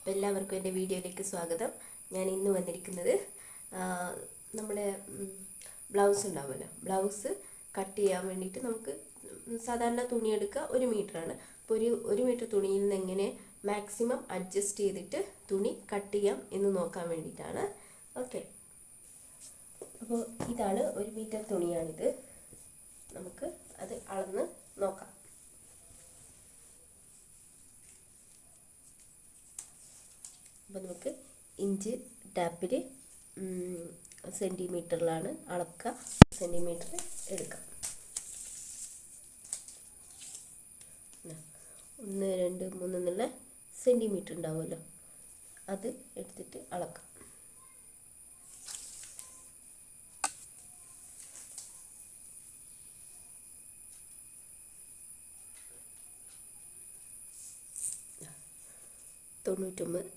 അപ്പോൾ എല്ലാവർക്കും എൻ്റെ വീഡിയോയിലേക്ക് സ്വാഗതം. ഞാൻ ഇന്ന് വന്നിരിക്കുന്നത് നമ്മുടെ ബ്ലൗസ് ഉണ്ടാവുമല്ലോ, ബ്ലൗസ് കട്ട് ചെയ്യാൻ വേണ്ടിയിട്ട് നമുക്ക് സാധാരണ തുണി എടുക്കുക 1 മീറ്ററാണ്. അപ്പോൾ ഒരു മീറ്റർ തുണിയിൽ നിന്ന് എങ്ങനെ മാക്സിമം അഡ്ജസ്റ്റ് ചെയ്തിട്ട് തുണി കട്ട് ചെയ്യാം എന്ന് നോക്കാൻ വേണ്ടിയിട്ടാണ്. ഓക്കെ, അപ്പോൾ ഇതാണ് 1 മീറ്റർ തുണിയാണിത്. നമുക്ക് അത് അളന്ന് നോക്കാം. അപ്പോൾ നമുക്ക് ഇഞ്ച് ടാപ്പിൽ സെൻറ്റിമീറ്ററിലാണ് അളക്കുക. സെൻറ്റിമീറ്റർ എടുക്കാം. 1, 2, 3 എന്നുള്ള സെൻറ്റിമീറ്റർ ഉണ്ടാവുമല്ലോ, അത് എടുത്തിട്ട് അളക്കാം.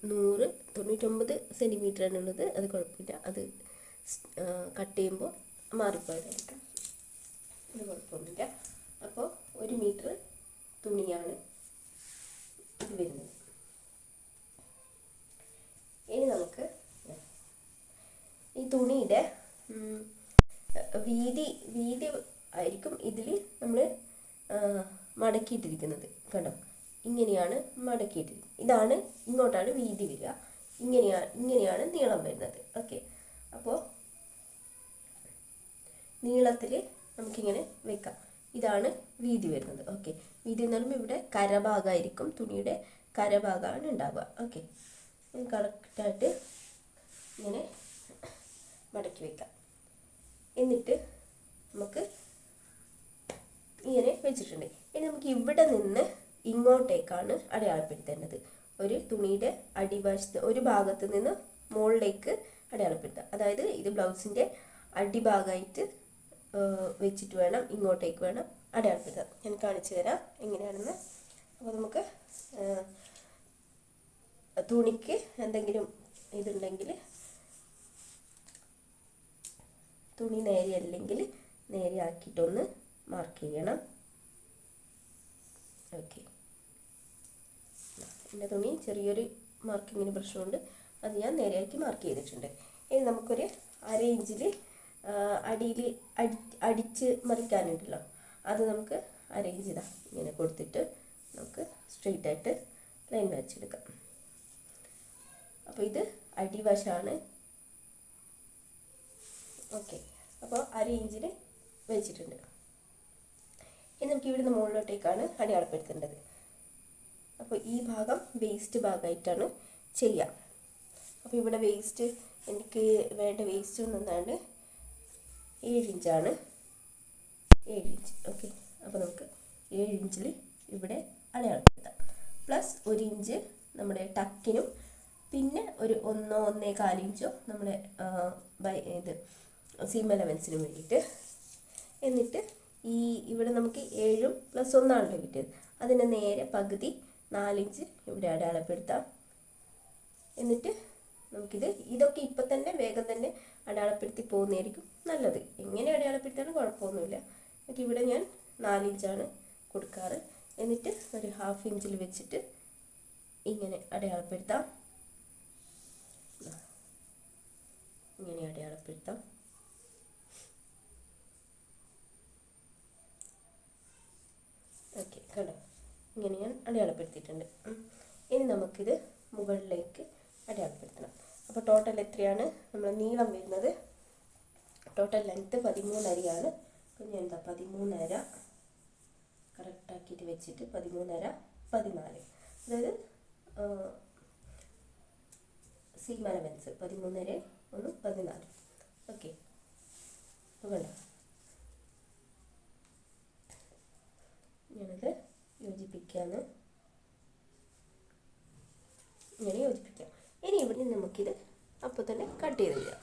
നൂറ് 99 സെൻറ്റിമീറ്ററാണുള്ളത്. അത് കുഴപ്പമില്ല, അത് കട്ട് ചെയ്യുമ്പോൾ മാറിപ്പോയതായിരിക്കും, അത് കുഴപ്പമൊന്നുമില്ല. അപ്പോൾ 1 മീറ്റർ തുണിയാണ് ഇത് വരുന്നത്. ഇനി നമുക്ക് ഈ തുണിയുടെ വീതി ആയിരിക്കും ഇതിൽ നമ്മൾ മടക്കിയിട്ടിരിക്കുന്നത്. കണ്ടോ, ഇങ്ങനെയാണ് മടക്കിയിട്ടിരിക്കുന്നത്. ഇതാണ്, ഇങ്ങോട്ടാണ് വീതി വരിക, ഇങ്ങനെയാണ് നീളം വരുന്നത്. ഓക്കെ, അപ്പോൾ നീളത്തിൽ നമുക്കിങ്ങനെ വെക്കാം. ഇതാണ് വീതി വരുന്നത്. ഓക്കെ, വീതി എന്ന് പറയുമ്പോൾ ഇവിടെ കരഭാഗമായിരിക്കും, തുണിയുടെ കരഭാഗമാണ് ഉണ്ടാവുക. ഓക്കെ, കറക്റ്റായിട്ട് ഇങ്ങനെ മടക്കി വെക്കാം. എന്നിട്ട് നമുക്ക് ഇങ്ങനെ വെച്ചിട്ടുണ്ട്. ഇനി നമുക്ക് ഇവിടെ നിന്ന് ഇങ്ങോട്ടേക്കാണ് അടയാളപ്പെടുത്തേണ്ടത്. ഒരു തുണിയുടെ അടിവശത്ത് ഒരു ഭാഗത്ത് നിന്ന് മുകളിലേക്ക് അടയാളപ്പെടുത്തുക. അതായത് ഇത് ബ്ലൗസിൻ്റെ അടിഭാഗമായിട്ട് വെച്ചിട്ട് വേണം, ഇങ്ങോട്ടേക്ക് വേണം അടയാളപ്പെടുത്താൻ. ഞാൻ കാണിച്ചു തരാം എങ്ങനെയാണെന്ന്. അപ്പോൾ നമുക്ക് തുണിക്ക് എന്തെങ്കിലും ഇതുണ്ടെങ്കിൽ, തുണി നേരെയല്ലെങ്കിൽ നേരെയാക്കിയിട്ടൊന്ന് മാർക്ക് ചെയ്യണം. ഓക്കെ, എൻ്റെ തുണി ചെറിയൊരു മാർക്കിങ്ങിന് പ്രശ്നമുണ്ട്, അത് ഞാൻ നേരെയാക്കി മാർക്ക് ചെയ്തിട്ടുണ്ട്. ഇനി നമുക്കൊരു 1/2 ഇഞ്ചിൽ അടിയിൽ അടിച്ച് മറിക്കാനുണ്ടല്ലോ, അത് നമുക്ക് 1/2 ഇഞ്ച് ഇങ്ങനെ കൊടുത്തിട്ട് നമുക്ക് സ്ട്രെയിറ്റ് ആയിട്ട് ലൈൻ വരച്ചെടുക്കാം. അപ്പോൾ ഇത് അടിവശമാണ്. ഓക്കെ, അപ്പോൾ 1/2 ഇഞ്ചിൽ വെച്ചിട്ടുണ്ട്. ഇനി നമുക്ക് ഇവിടുന്ന് മുകളിലോട്ടേക്കാണ് അടയാളപ്പെടുത്തേണ്ടത്. അപ്പോൾ ഈ ഭാഗം വേസ്റ്റ് ഭാഗമായിട്ടാണ് ചെയ്യുക. അപ്പോൾ ഇവിടെ വേസ്റ്റ്, എനിക്ക് വേണ്ട വേസ്റ്റ് ഒന്നാണ്ട് 7 ഇഞ്ചാണ്. 7 ഇഞ്ച്. ഓക്കെ, അപ്പോൾ നമുക്ക് 7 ഇഞ്ചിൽ ഇവിടെ അടയാളപ്പെടുത്താം. പ്ലസ് 1 ഇഞ്ച് നമ്മുടെ ടക്കിനും, പിന്നെ ഒരു 1-1.25 ഇഞ്ചോ നമ്മുടെ ഇത് സീം അലവൻസിനും വേണ്ടിയിട്ട്. എന്നിട്ട് ഇവിടെ നമുക്ക് 7 + 1 ആണല്ലോ കിട്ടിയത്, അതിന് നേരെ പകുതി 4 ഇഞ്ച് ഇവിടെ അടയാളപ്പെടുത്താം. എന്നിട്ട് ഇതൊക്കെ ഇപ്പം തന്നെ വേഗം തന്നെ അടയാളപ്പെടുത്തി പോകുന്നതായിരിക്കും നല്ലത്. എങ്ങനെ അടയാളപ്പെടുത്താനും കുഴപ്പമൊന്നുമില്ല. ഇവിടെ ഞാൻ 4 ഇഞ്ചാണ് കൊടുക്കാറ്. എന്നിട്ട് ഒരു 1/2 ഇഞ്ചിൽ വെച്ചിട്ട് ഇങ്ങനെ അടയാളപ്പെടുത്താം. ഇങ്ങനെ അടയാളപ്പെടുത്താം. ഓക്കെ, കണ്ടോ, ഇങ്ങനെ ഞാൻ അടയാളപ്പെടുത്തിയിട്ടുണ്ട്. ഇനി നമുക്കിത് മുകളിലേക്ക് അടയാളപ്പെടുത്തണം. അപ്പോൾ ടോട്ടൽ എത്രയാണ് നമ്മൾ നീളം വരുന്നത്? ടോട്ടൽ ലെങ്ത്ത് 13.5 ആണ്. അപ്പോൾ ഞാൻ 13.5 കറക്റ്റാക്കിയിട്ട് വെച്ചിട്ട് 13.5 14, അതായത് സീം അലവൻസ് 13.5 1 14. ഓക്കെ, വേണ്ട, ഞാനത് യോജിപ്പിക്കാന്ന്, ഇങ്ങനെ യോജിപ്പിക്കാം. ഇനി ഇവിടെ നമുക്കിത് അപ്പോൾ തന്നെ കട്ട് ചെയ്ത് വിടാം.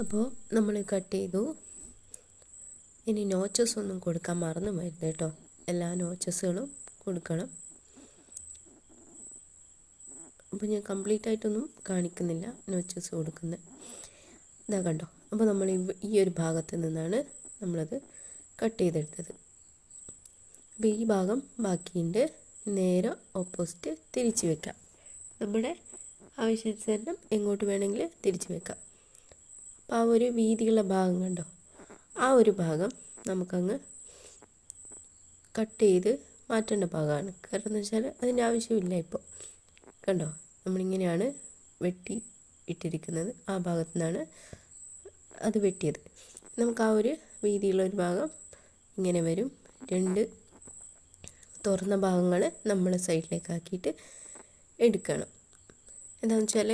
അപ്പോൾ നമ്മൾ കട്ട് ചെയ്തു. ഇനി നോച്ചസ് ഒന്നും കൊടുക്കാൻ മറന്നു പോയത് കേട്ടോ, എല്ലാ നോച്ചസുകളും കൊടുക്കണം. അപ്പോൾ ഞാൻ കംപ്ലീറ്റ് ആയിട്ടൊന്നും കാണിക്കുന്നില്ല നോച്ചസ് കൊടുക്കുന്നത്. ഇതാ കണ്ടോ. അപ്പോൾ നമ്മൾ ഈ ഒരു ഭാഗത്ത് നിന്നാണ് നമ്മളത് കട്ട് ചെയ്തെടുത്തത്. അപ്പോൾ ഈ ഭാഗം ബാക്കിയുണ്ട്, നേരെ ഓപ്പോസിറ്റ് തിരിച്ച് വെക്കാം. നമ്മുടെ ആവശ്യാനുസരണം എങ്ങോട്ട് വേണമെങ്കിൽ തിരിച്ച് വെക്കാം. അപ്പോൾ ആ ഒരു വീതിയുള്ള ഭാഗം കണ്ടോ, ആ ഒരു ഭാഗം നമുക്കങ്ങ് കട്ട് ചെയ്ത് മാറ്റേണ്ട ഭാഗമാണ്. കാരണം എന്ന് വെച്ചാൽ അതിൻ്റെ ആവശ്യമില്ല ഇപ്പോൾ. കണ്ടോ, നമ്മളിങ്ങനെയാണ് വെട്ടി ഇട്ടിരിക്കുന്നത്. ആ ഭാഗത്തു നിന്നാണ് അത് വെട്ടിയത്. നമുക്ക് ആ ഒരു വീതിയുള്ള ഒരു ഭാഗം ഇങ്ങനെ വരും. 2 തുറന്ന ഭാഗങ്ങൾ നമ്മൾ സൈഡിലേക്കാക്കിയിട്ട് എടുക്കണം. എന്താണെന്ന് വെച്ചാൽ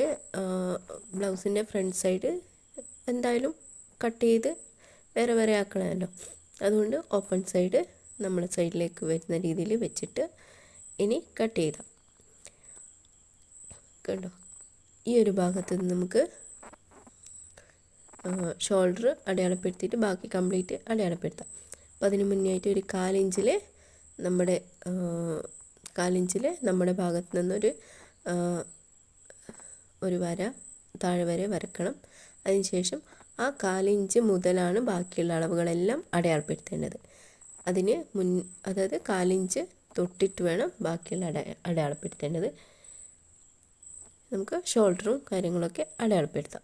ബ്ലൗസിൻ്റെ ഫ്രണ്ട് സൈഡ് എന്തായാലും കട്ട് ചെയ്ത് വേറെ വേറെ ആക്കണമല്ലോ. അതുകൊണ്ട് ഓപ്പൺ സൈഡ് നമ്മൾ സൈഡിലേക്ക് വരുന്ന രീതിയിൽ വെച്ചിട്ട് ഇനി കട്ട് ചെയ്താൽ കണ്ടോ. ഈ ഒരു ഭാഗത്ത് നിന്ന് നമുക്ക് ഷോൾഡർ അടയാളപ്പെടുത്തിയിട്ട് ബാക്കി കംപ്ലീറ്റ് അടയാളപ്പെടുത്താം. അപ്പോൾ അതിന് മുന്നേ ആയിട്ട് ഒരു 1/4 ഇഞ്ചിൽ നമ്മുടെ ഭാഗത്ത് നിന്നൊരു ഒരു വര താഴെ വരെ വരക്കണം. അതിനുശേഷം ആ 1/4 ഇഞ്ച് മുതലാണ് ബാക്കിയുള്ള അളവുകളെല്ലാം അടയാളപ്പെടുത്തേണ്ടത്. അതായത് 1/4 ഇഞ്ച് തൊട്ടിട്ട് വേണം ബാക്കിയുള്ള അടയാളപ്പെടുത്തേണ്ടത്. നമുക്ക് ഷോൾഡറും കാര്യങ്ങളൊക്കെ അടയാളപ്പെടുത്താം.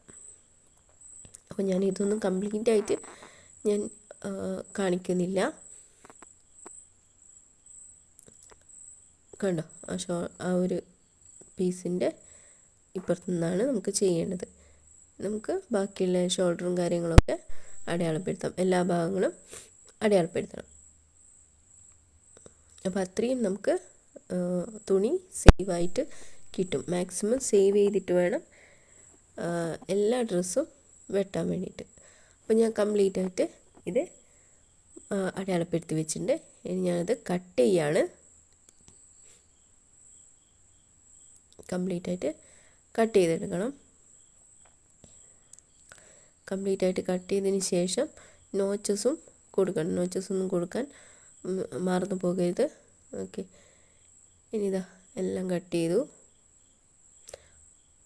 അപ്പോൾ ഞാൻ ഇതൊന്നും കംപ്ലീറ്റ് ആയിട്ട് ഞാൻ കാണിക്കുന്നില്ല. കണ്ടോ, ആ ഒരു പീസിൻ്റെ ഇപ്പുറത്തു നിന്നാണ് നമുക്ക് ചെയ്യേണ്ടത്. നമുക്ക് ബാക്കിയുള്ള ഷോൾഡറും കാര്യങ്ങളൊക്കെ അടയാളപ്പെടുത്താം. എല്ലാ ഭാഗങ്ങളും അടയാളപ്പെടുത്തണം. അപ്പോൾ അത്രയും നമുക്ക് തുണി സേവായിട്ട് കിട്ടും. മാക്സിമം സേവ് ചെയ്തിട്ട് വേണം എല്ലാ ഡ്രസ്സും വെട്ടാൻ വേണ്ടിയിട്ട്. അപ്പോൾ ഞാൻ കംപ്ലീറ്റ് ആയിട്ട് ഇത് അടയാളപ്പെടുത്തി വെച്ചിട്ടുണ്ട്. ഇനി ഞാനത് കട്ട് ചെയ്യാണ്. കംപ്ലീറ്റ് ആയിട്ട് കട്ട് ചെയ്തെടുക്കണം. കംപ്ലീറ്റ് ആയിട്ട് കട്ട് ചെയ്തതിന് ശേഷം നോച്ചസും കൊടുക്കണം. നോച്ചസൊന്നും കൊടുക്കാൻ മറന്നു പോകരുത്. ഓക്കെ, ഇനി ഇതാ എല്ലാം കട്ട് ചെയ്തു.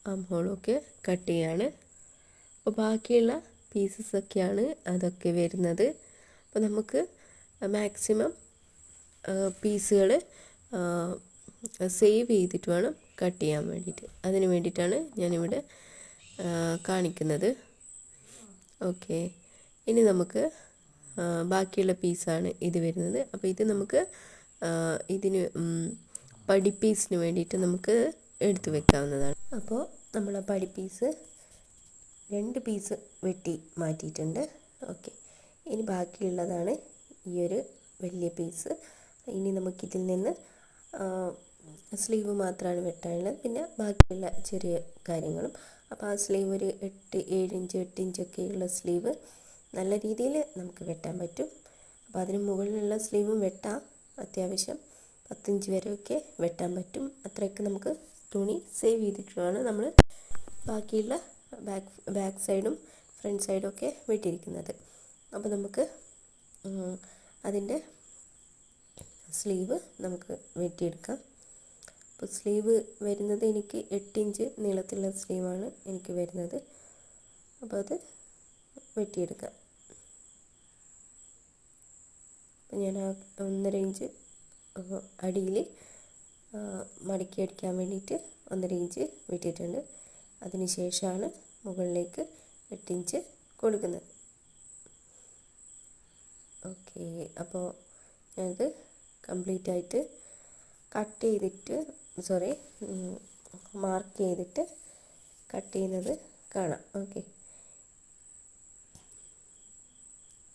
ആം ഹോളൊക്കെ കട്ട് ചെയ്യാണ്. അപ്പോൾ ബാക്കിയുള്ള പീസസൊക്കെയാണ് അതൊക്കെ വരുന്നത്. അപ്പോൾ നമുക്ക് മാക്സിമം പീസുകൾ സേവ് ചെയ്തിട്ട് വേണം കട്ട് ചെയ്യാൻ വേണ്ടിയിട്ട്. അതിന് വേണ്ടിയിട്ടാണ് ഞാനിവിടെ കാണിക്കുന്നത്. ഓക്കെ, ഇനി നമുക്ക് ബാക്കിയുള്ള പീസാണ് ഇത് വരുന്നത്. അപ്പോൾ ഇത് നമുക്ക് ഇതിന് പടിപ്പീസിന് വേണ്ടിയിട്ട് നമുക്ക് എടുത്ത് വെക്കാവുന്നതാണ്. അപ്പോൾ നമ്മൾ പടിപ്പീസ് 2 പീസ് വെട്ടി മാറ്റിയിട്ടുണ്ട്. ഓക്കെ, ഇനി ബാക്കിയുള്ളതാണ് ഈ ഒരു വലിയ പീസ്. ഇനി നമുക്കിതിൽ നിന്ന് സ്ലീവ് മാത്രമാണ് വെട്ടാനുള്ളത്, പിന്നെ ബാക്കിയുള്ള ചെറിയ കാര്യങ്ങളും. അപ്പോൾ ആ സ്ലീവ് ഒരു 7 ഇഞ്ച് 8 ഇഞ്ചൊക്കെയുള്ള സ്ലീവ് നല്ല രീതിയിൽ നമുക്ക് വെട്ടാൻ പറ്റും. അപ്പോൾ അതിന് മുകളിലുള്ള സ്ലീവും വെട്ടാം. അത്യാവശ്യം 10 ഇഞ്ച് വരെയൊക്കെ വെട്ടാൻ പറ്റും. അത്രയൊക്കെ നമുക്ക് തുണി സേവ് ചെയ്തിട്ടാണ് നമ്മൾ ബാക്കിയുള്ള ബാക്ക് സൈഡും ഫ്രണ്ട് സൈഡും ഒക്കെ വെട്ടിയിരിക്കുന്നത്. അപ്പോൾ നമുക്ക് അതിൻ്റെ സ്ലീവ് നമുക്ക് വെട്ടിയെടുക്കാം. അപ്പോൾ സ്ലീവ് വരുന്നത് എനിക്ക് 8 ഇഞ്ച് നീളത്തിലുള്ള സ്ലീവാണ് എനിക്ക് വരുന്നത്. അപ്പോൾ അത് വെട്ടിയെടുക്കാം. അപ്പോൾ ഞാൻ 1.5 ഇഞ്ച് അടിയിൽ മടക്കി അടിക്കാൻ വേണ്ടിയിട്ട് 1.5 ഇഞ്ച് വെട്ടിയിട്ടുണ്ട്. അതിന് ശേഷമാണ് മുകളിലേക്ക് 8 ഇഞ്ച് കൊടുക്കുന്നത്. ഓക്കെ, അപ്പോൾ ഞാനത് കംപ്ലീറ്റ് ആയിട്ട് കട്ട് ചെയ്തിട്ട് മാർക്ക് ചെയ്തിട്ട് കട്ട് ചെയ്യുന്നത് കാണാം. ഓക്കെ,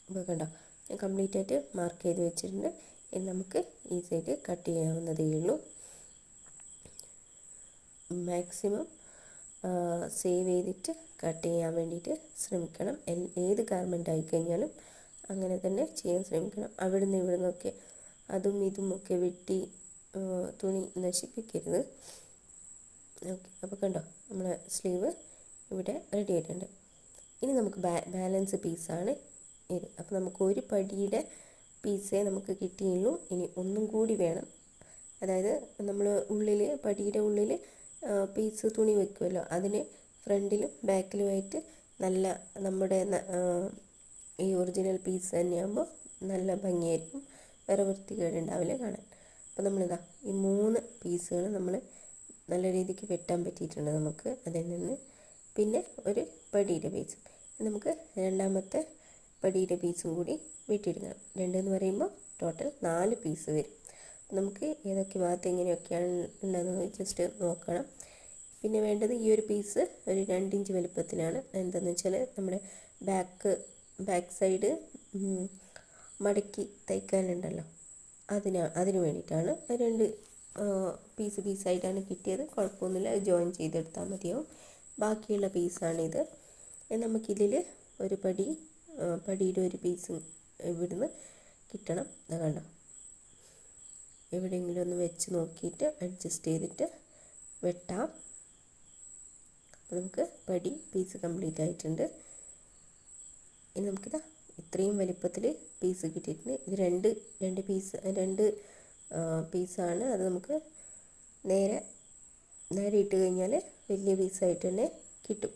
അപ്പോൾ കണ്ടോ, ഞാൻ കംപ്ലീറ്റ് ആയിട്ട് മാർക്ക് ചെയ്ത് വെച്ചിട്ടുണ്ട്. ഇനി നമുക്ക് ഈ സൈഡ് കട്ട് ചെയ്യാവുന്നതേ ഉള്ളൂ. മാക്സിമം സേവ് ചെയ്തിട്ട് കട്ട് ചെയ്യാൻ വേണ്ടിയിട്ട് ശ്രമിക്കണം. ഏത് ഗാർമെൻ്റ് ആയിക്കഴിഞ്ഞാലും അങ്ങനെ തന്നെ ചെയ്യാൻ ശ്രമിക്കണം. അവിടുന്ന് ഇവിടുന്നൊക്കെ അതും ഇതുമൊക്കെ വെട്ടി തുണി നശിപ്പിക്കരുത്. ഓക്കെ, അപ്പോൾ കണ്ടോ, നമ്മളെ സ്ലീവ് ഇവിടെ റെഡി ആയിട്ടുണ്ട്. ഇനി നമുക്ക് ബാലൻസ് പീസാണ് ഇത്. അപ്പോൾ നമുക്ക് ഒരു പടിയുടെ പീസേ നമുക്ക് കിട്ടിയുള്ളൂ. ഇനി ഒന്നും കൂടി വേണം. അതായത് നമ്മൾ ഉള്ളിൽ പടിയുടെ ഉള്ളിൽ പീസ് തുണി വെക്കുമല്ലോ, അതിന് ഫ്രണ്ടിലും ബാക്കിലുമായിട്ട് നല്ല നമ്മുടെ ഈ ഒറിജിനൽ പീസ് തന്നെയാകുമ്പോൾ നല്ല ഭംഗിയായിരിക്കും, വേറെ വൃത്തികേടുണ്ടാവില്ല കാണാൻ. അപ്പോൾ നമ്മളിതാ ഈ 3 പീസുകൾ നമ്മൾ നല്ല രീതിക്ക് വെട്ടാൻ പറ്റിയിട്ടുണ്ട് നമുക്ക് അതിൽ നിന്ന്. പിന്നെ ഒരു പടിയുടെ പീസും നമുക്ക് രണ്ടാമത്തെ പടിയുടെ പീസും കൂടി വെട്ടിയെടുക്കണം. 2 എന്ന് പറയുമ്പോൾ ടോട്ടൽ 4 പീസ് വരും. നമുക്ക് ഏതൊക്കെ ഭാഗത്ത് എങ്ങനെയൊക്കെയാണ് ഉള്ളതെന്ന് ജസ്റ്റ് നോക്കണം. പിന്നെ വേണ്ടത് ഈ ഒരു പീസ് ഒരു 2 ഇഞ്ച് വലുപ്പത്തിലാണ്. എന്താണെന്ന് വെച്ചാൽ നമ്മുടെ ബാക്ക് സൈഡ് മടക്കി തയ്ക്കാനുണ്ടല്ലോ, അതിന് വേണ്ടിയിട്ടാണ്. 2 പീസായിട്ടാണ് കിട്ടിയത്. കുഴപ്പമൊന്നുമില്ല, ജോയിൻ ചെയ്തെടുത്താൽ മതിയാവും. ബാക്കിയുള്ള പീസാണിത്. നമുക്കിതിൽ ഒരു പടിയുടെ ഒരു പീസ് ഇവിടുന്ന് കിട്ടണം. കണ്ടോ, എവിടെയെങ്കിലും ഒന്ന് വെച്ച് നോക്കിയിട്ട് അഡ്ജസ്റ്റ് ചെയ്തിട്ട് വെട്ടാം. അപ്പോൾ നമുക്ക് പീസ് കംപ്ലീറ്റ് ആയിട്ടുണ്ട്. ഇനി നമുക്കിതാ ഇത്രയും വലിപ്പത്തിൽ പീസ് കിട്ടിയിട്ടുണ്ട്. ഇത് രണ്ട് പീസാണ്. അത് നമുക്ക് നേരെ ഇട്ട് കഴിഞ്ഞാൽ വലിയ പീസായിട്ട് തന്നെ കിട്ടും.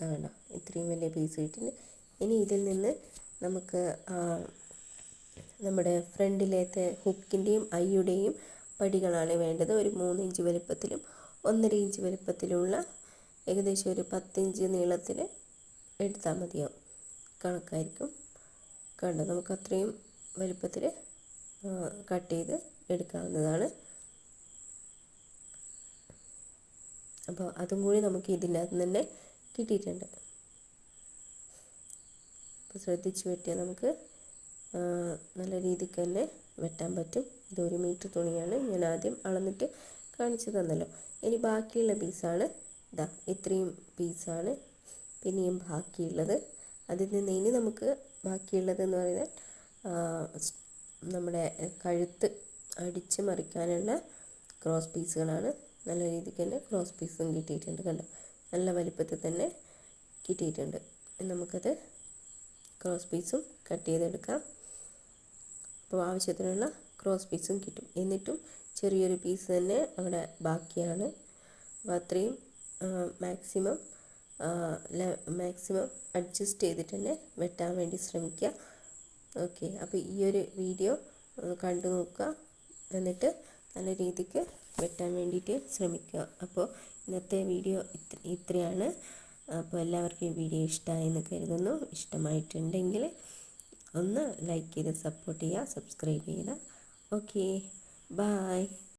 അതാണോ, ഇത്രയും വലിയ പീസ് കിട്ടിയിട്ടുണ്ട്. ഇനി ഇതിൽ നിന്ന് നമുക്ക് നമ്മുടെ ഫ്രണ്ടിലത്തെ ഹുക്കിൻ്റെയും ഐയുടെയും പടികളാണ് വേണ്ടത്. ഒരു 3 ഇഞ്ച് വലുപ്പത്തിലും 1.5 ഇഞ്ച് വലുപ്പത്തിലുള്ള ഏകദേശം ഒരു 10 ഇഞ്ച് നീളത്തിൽ എടുത്താൽ മതിയാവും, കണക്കായിരിക്കും. കണ്ടോ, നമുക്ക് അത്രയും വലുപ്പത്തിൽ കട്ട് ചെയ്ത് എടുക്കാവുന്നതാണ്. അപ്പോൾ അതും കൂടി നമുക്ക് ഇതിൻ്റെ അകത്ത് തന്നെ കിട്ടിയിട്ടുണ്ട്. അപ്പോൾ ശ്രദ്ധിച്ച് വെട്ടിയാൽ നമുക്ക് നല്ല രീതിക്ക് തന്നെ വെട്ടാൻ പറ്റും. ഇത് 1 മീറ്റർ തുണിയാണ്, ഞാൻ ആദ്യം അളന്നിട്ട് കാണിച്ചു തന്നല്ലോ. ഇനി ബാക്കിയുള്ള പീസാണ് ഇത്രയും പീസാണ് പിന്നെയും ബാക്കിയുള്ളത്. അതിൽ നിന്ന് ഇനി നമുക്ക് ബാക്കിയുള്ളതെന്ന് പറയുന്നത് നമ്മുടെ കഴുത്ത് അടിച്ച് മറിക്കാനുള്ള ക്രോസ് പീസുകളാണ്. നല്ല രീതിക്ക് തന്നെ ക്രോസ് പീസും കിട്ടിയിട്ടുണ്ട്. കണ്ടോ, നല്ല വലിപ്പത്തിൽ തന്നെ കിട്ടിയിട്ടുണ്ട്. നമുക്കത് ക്രോസ് പീസും കട്ട് ചെയ്തെടുക്കാം. അപ്പോൾ ആവശ്യത്തിനുള്ള ക്രോസ് പീസും കിട്ടും. എന്നിട്ടും ചെറിയൊരു പീസ് തന്നെ അവിടെ ബാക്കിയാണ്. അപ്പോൾ അത്രയും മാക്സിമം അഡ്ജസ്റ്റ് ചെയ്തിട്ട് തന്നെ വെട്ടാൻ വേണ്ടി ശ്രമിക്കുക. ഓക്കെ, അപ്പോൾ ഈ ഒരു വീഡിയോ കണ്ടു നോക്കുക, എന്നിട്ട് നല്ല രീതിക്ക് വെട്ടാൻ വേണ്ടിയിട്ട് ശ്രമിക്കുക. അപ്പോൾ ഇന്നത്തെ വീഡിയോ ഇത്രയാണ്. അപ്പോൾ എല്ലാവർക്കും ഈ വീഡിയോ ഇഷ്ടമായെന്ന് കരുതുന്നു. ഇഷ്ടമായിട്ടുണ്ടെങ്കിൽ ഒന്ന് ലൈക്ക് ചെയ്ത് സപ്പോർട്ട് ചെയ്യുക, സബ്സ്ക്രൈബ് ചെയ്യുക. Okay, by.